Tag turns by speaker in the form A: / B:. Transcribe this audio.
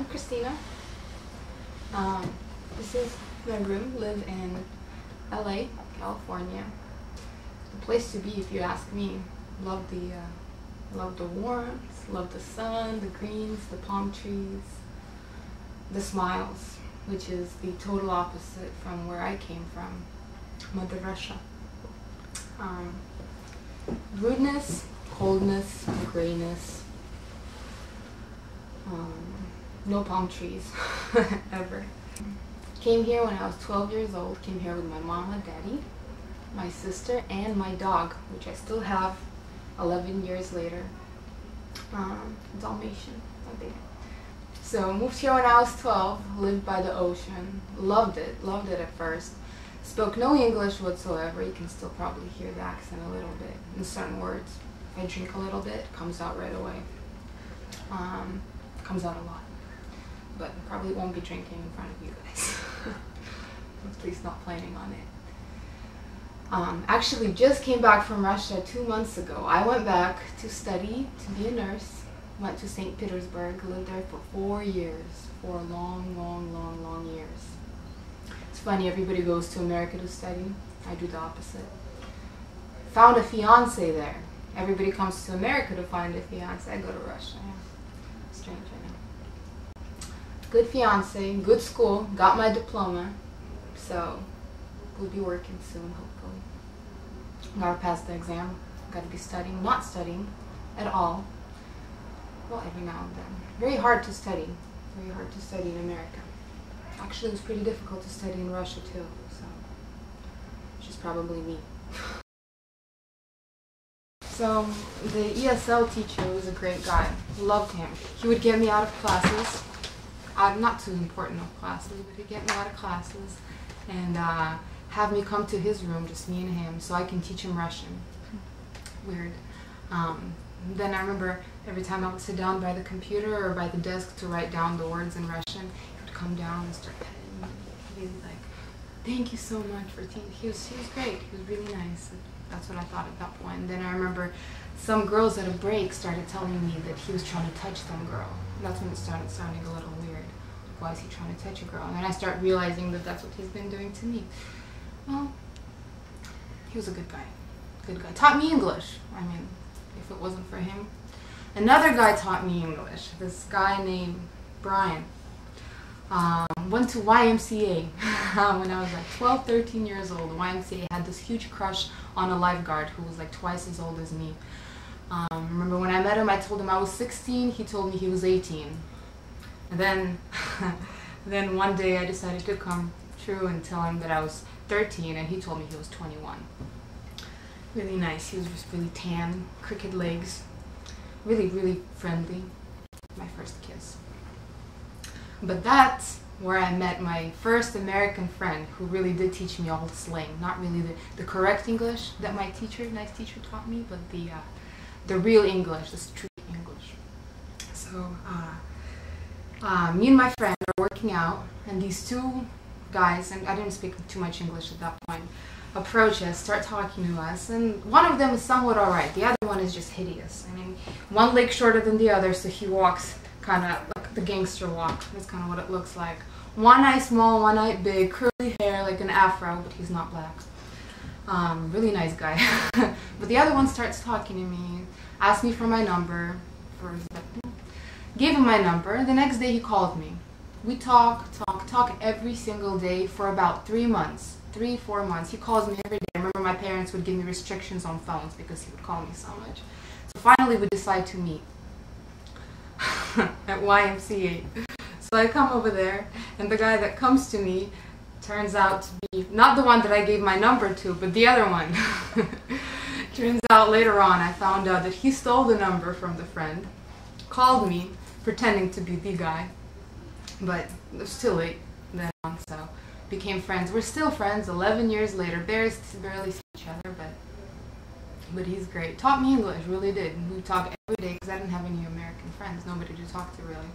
A: I'm Christina. This is my room. Live in LA, California. The place to be, if you ask me. Love the warmth, love the sun, the greens, the palm trees, the smiles, which is the total opposite from where I came from, Mother Russia. Rudeness, coldness, grayness. No palm trees, ever. Came here when I was 12 years old. Came here with my mama, daddy, my sister, and my dog, which I still have 11 years later. Dalmatian, I think. So moved here when I was 12, lived by the ocean, loved it at first. Spoke no English whatsoever. You can still probably hear the accent a little bit in certain words. If I drink a little bit, it comes out right away. Comes out a lot. But probably won't be drinking in front of you guys. At least not planning on it. Actually just came back from Russia 2 months ago. I went back to study, to be a nurse. Went to St. Petersburg, lived there for 4 years. 4 long years. It's funny, everybody goes to America to study. I do the opposite. Found a fiance there. Everybody comes to America to find a fiance. I go to Russia. Yeah. Strange, I know. Good fiance, good school, got my diploma. So, we'll be working soon, hopefully. Gotta pass the exam. Gotta be studying. Not studying at all. Well, every now and then. Very hard to study. Very hard to study in America. Actually, it was pretty difficult to study in Russia too, so it's just probably me. So, the ESL teacher was a great guy. Loved him. He would get me out of classes. Not too important of classes, but he'd get me out of classes and have me come to his room, just me and him, so I can teach him Russian. Weird. Then I remember every time I would sit down by the computer or by the desk to write down the words in Russian, he would come down and start petting me. He'd be like, "Thank you so much for teaching." He was great. He was really nice. That's what I thought at that point. And then I remember some girls at a break started telling me that he was trying to touch some girl. That's when it started sounding a little weird. Why is he trying to touch a girl? And then I started realizing that that's what he's been doing to me. Well, he was a good guy. Good guy. Taught me English. I mean, if it wasn't for him. Another guy taught me English. This guy named Brian. Went to YMCA when I was like 12, 13 years old. The YMCA had this huge crush on a lifeguard who was like twice as old as me. Remember when I met him, I told him I was 16, he told me he was 18. And then, then one day I decided to come true and tell him that I was 13, and he told me he was 21. Really nice. He was just really tan, crooked legs, really friendly. My first kiss. But that's where I met my first American friend who really did teach me all the slang. Not really the correct English that my nice teacher taught me, but the real English, the street English. So me and my friend are working out, and these two guys, and I didn't speak too much English at that point, approach us, start talking to us, and one of them is somewhat alright. The other one is just hideous. I mean, one leg shorter than the other, so he walks kind of like the gangster walk. That's kind of what it looks like. One eye small, one eye big, curly hair like an afro, but he's not black. Really nice guy. But the other one starts talking to me, asked me for my number, gave him my number, and the next day he called me. We talk every single day for about 3 months. 3-4 months. He calls me every day. I remember my parents would give me restrictions on phones because he would call me so much. So finally we decide to meet at YMCA. So I come over there, and the guy that comes to me turns out to be not the one that I gave my number to, but the other one. Turns out later on I found out that he stole the number from the friend, called me, pretending to be the guy, but it was too late then on, so became friends. We're still friends 11 years later, barely see each other, but he's great. Taught me English, really did. We talk every day because I didn't have any American friends, nobody to talk to really.